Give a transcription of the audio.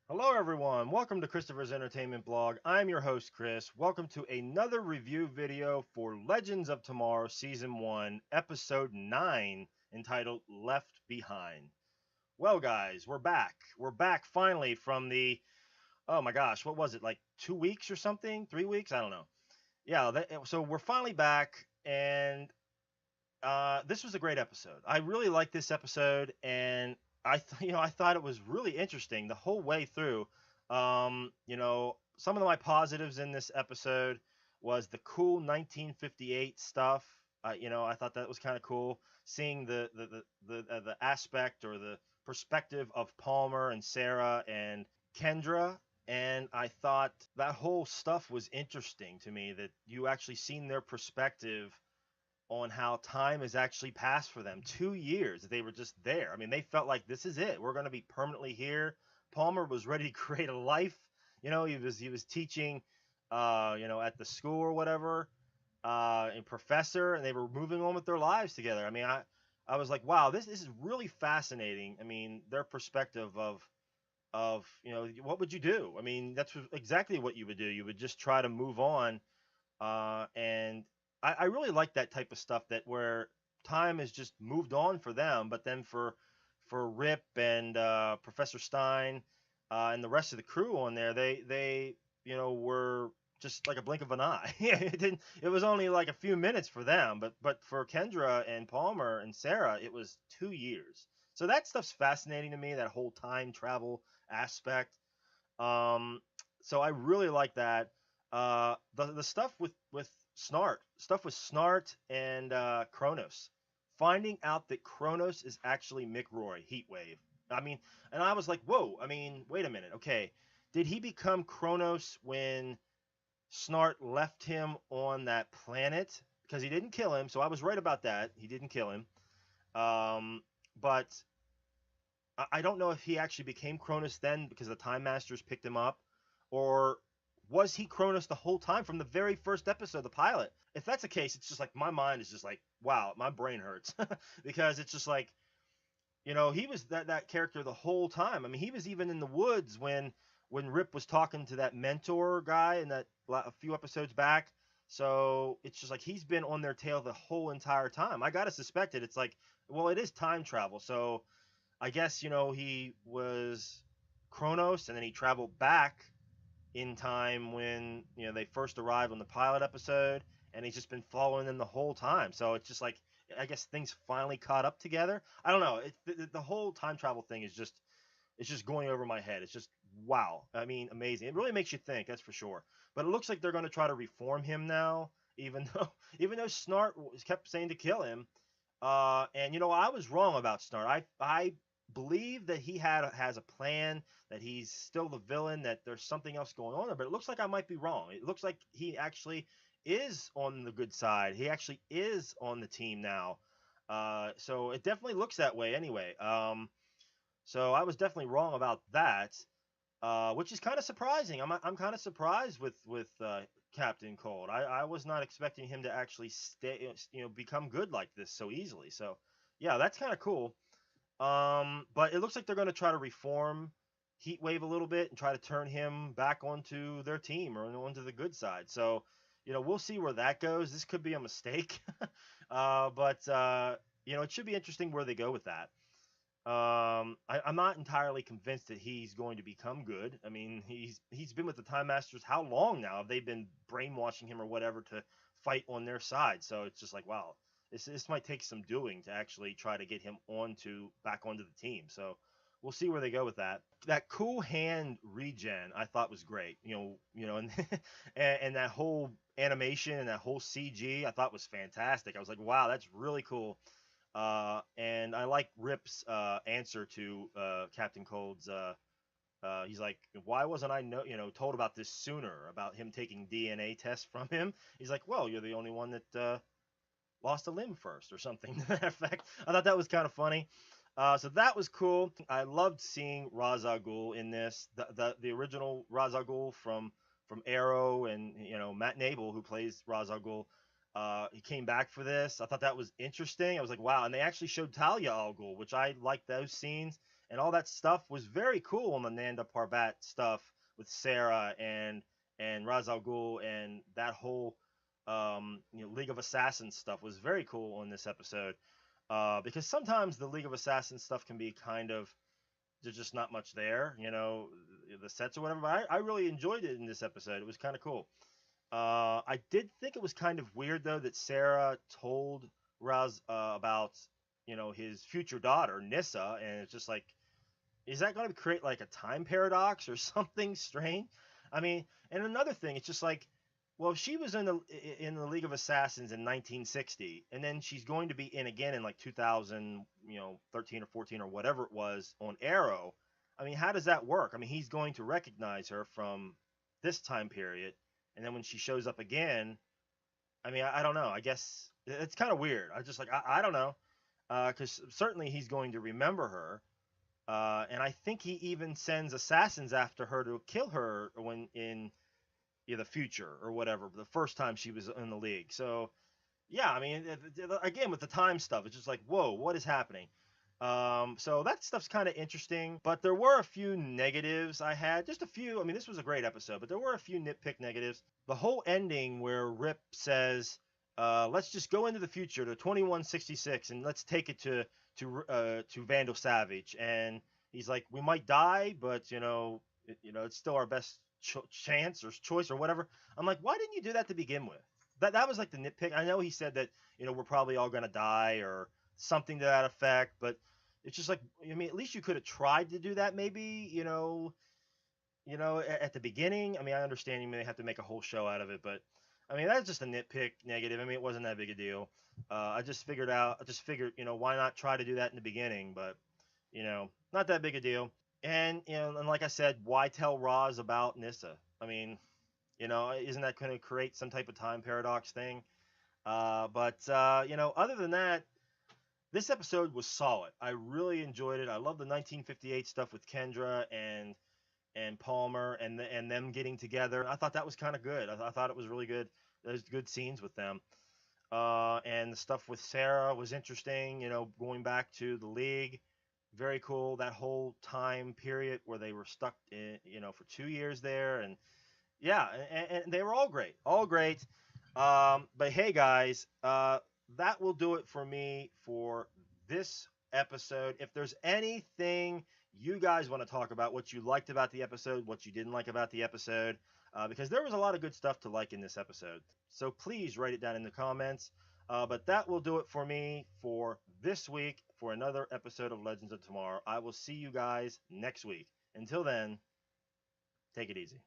Hello, everyone. Welcome to Christopher's Entertainment Blog. I'm your host, Chris. Welcome to another review video for Legends of Tomorrow Season 1, Episode 9, entitled Left Behind. Well, guys, we're back. We're back finally from oh my gosh, what was it, like 2 weeks or something? 3 weeks? I don't know. Yeah, so we're finally back, and this was a great episode. I really liked this episode, and I thought it was really interesting the whole way through. Some of my positives in this episode was the cool 1958 stuff. I thought that was kind of cool, seeing the aspect or the perspective of Palmer and Sarah and Kendra. And I thought that whole stuff was interesting to me, that you actually seen their perspective on how time has actually passed for them. 2 years they were just there. I mean, they felt like this is it. We're going to be permanently here. Palmer was ready to create a life. He was teaching, at the school or whatever, and professor, and they were moving on with their lives together. I mean, I was like, wow, this is really fascinating. I mean, their perspective of what would you do? I mean, that's exactly what you would do. You would just try to move on, and I really like that type of stuff, that where time has just moved on for them, but then for Rip and Professor Stein, and the rest of the crew on there, they were just like a blink of an eye. it didn't. It was only like a few minutes for them, but for Kendra and Palmer and Sarah, it was 2 years. So that stuff's fascinating to me. That whole time travel aspect. Um, so I really like that. The stuff with Snart and Kronos, finding out that Kronos is actually Mick Roy, Heatwave. I mean, and I was like, whoa. I mean, wait a minute. Okay, did he become Kronos when Snart left him on that planet? Because he didn't kill him, so I was right about that. He didn't kill him. But I don't know if he actually became Cronus then because the Time Masters picked him up, or was he Cronus the whole time from the very first episode, the pilot? If that's the case, it's just like my mind is just like, wow, my brain hurts because it's just like, he was that character the whole time. I mean, he was even in the woods when Rip was talking to that mentor guy in a few episodes back. So it's just like he's been on their tail the whole entire time. I gotta suspect it. It's like, well, it is time travel, so I guess, he was Kronos, and then he traveled back in time when, they first arrived on the pilot episode, and he's just been following them the whole time. So it's just like, I guess things finally caught up together. I don't know. The whole time travel thing is just, it's just going over my head. It's just wow. I mean, amazing. It really makes you think, that's for sure. But it looks like they're going to try to reform him now, even though even though Snart kept saying to kill him. And I was wrong about Snart. I believe that he has a plan, that he's still the villain, that there's something else going on there. But it looks like I might be wrong. It looks like he actually is on the good side. He actually is on the team now. So it definitely looks that way anyway. So I was definitely wrong about that, which is kind of surprising. I'm kind of surprised with Captain Cold. I was not expecting him to actually stay, become good like this so easily. So yeah, that's kind of cool. But it looks like they're going to try to reform Heatwave a little bit and try to turn him back onto their team or onto the good side. So we'll see where that goes. This could be a mistake, but it should be interesting where they go with that. I'm not entirely convinced that he's going to become good. I mean, he's been with the Time Masters how long now? Have they been brainwashing him or whatever to fight on their side? So it's just like, wow, this might take some doing to actually try to get him back onto the team. So we'll see where they go with that. That cool hand regen I thought was great. And and that whole animation and that whole CG I thought was fantastic. I was like, wow, that's really cool. And I like Rip's answer to Captain Cold's. He's like, why wasn't I told about this sooner, about him taking DNA tests from him? He's like, well, you're the only one that lost a limb first or something to that effect. I thought that was kind of funny. So that was cool. I loved seeing Ra's al Ghul in this. The original Ra's al Ghul from Arrow, and Matt Nable, who plays Ra's al Ghul. He came back for this. I thought that was interesting. I was like, wow. And they actually showed Talia al Ghul, which I like those scenes. and all that stuff was very cool on the Nanda Parbat stuff with Sarah and Ra's al Ghul, and that whole League of Assassins stuff was very cool in this episode. Because sometimes the League of Assassins stuff can be kind of, there's just not much there, the sets or whatever. But I really enjoyed it in this episode. It was kind of cool. I did think it was kind of weird though that Sarah told Raz about his future daughter Nissa, and it's just like, is that going to create like a time paradox or something strange? I mean, and another thing, it's just like, well, she was in the League of Assassins in 1960, and then she's going to be in again in like 2000, 13 or 14 or whatever it was on Arrow. I mean, how does that work? I mean, he's going to recognize her from this time period, and then when she shows up again, I mean, I don't know. I guess it's kind of weird. I just like I don't know, because certainly he's going to remember her, and I think he even sends assassins after her to kill her when in the future or whatever. The first time she was in the league. So yeah, I mean, again with the time stuff, it's just like, whoa, what is happening? So that stuff's kind of interesting, but there were a few negatives I had, just a few. I mean, this was a great episode, but there were a few nitpick negatives. The whole ending where Rip says, "Let's just go into the future to 2166 and let's take it to Vandal Savage," and he's like, "We might die, but it's still our best chance or choice or whatever." I'm like, why didn't you do that to begin with? That was like the nitpick. I know he said that we're probably all gonna die or something to that effect, but it's just like, I mean, at least you could have tried to do that, maybe, at the beginning. I mean, I understand you may have to make a whole show out of it, but I mean, that's just a nitpick negative. I mean, it wasn't that big a deal. I just figured, why not try to do that in the beginning? But, not that big a deal. And, and like I said, why tell Roz about Nissa? I mean, isn't that going to create some type of time paradox thing? But other than that, this episode was solid. I really enjoyed it. I love the 1958 stuff with Kendra and Palmer and them getting together. I thought that was kind of good. I thought it was really good. There's good scenes with them. And the stuff with Sarah was interesting. Going back to the league, very cool. That whole time period where they were stuck in, for 2 years there, and yeah, and they were all great, all great. But hey, guys, that will do it for me for this episode. If there's anything you guys want to talk about, what you liked about the episode, what you didn't like about the episode, because there was a lot of good stuff to like in this episode. So please write it down in the comments. But that will do it for me for this week for another episode of Legends of Tomorrow. I will see you guys next week. Until then, take it easy.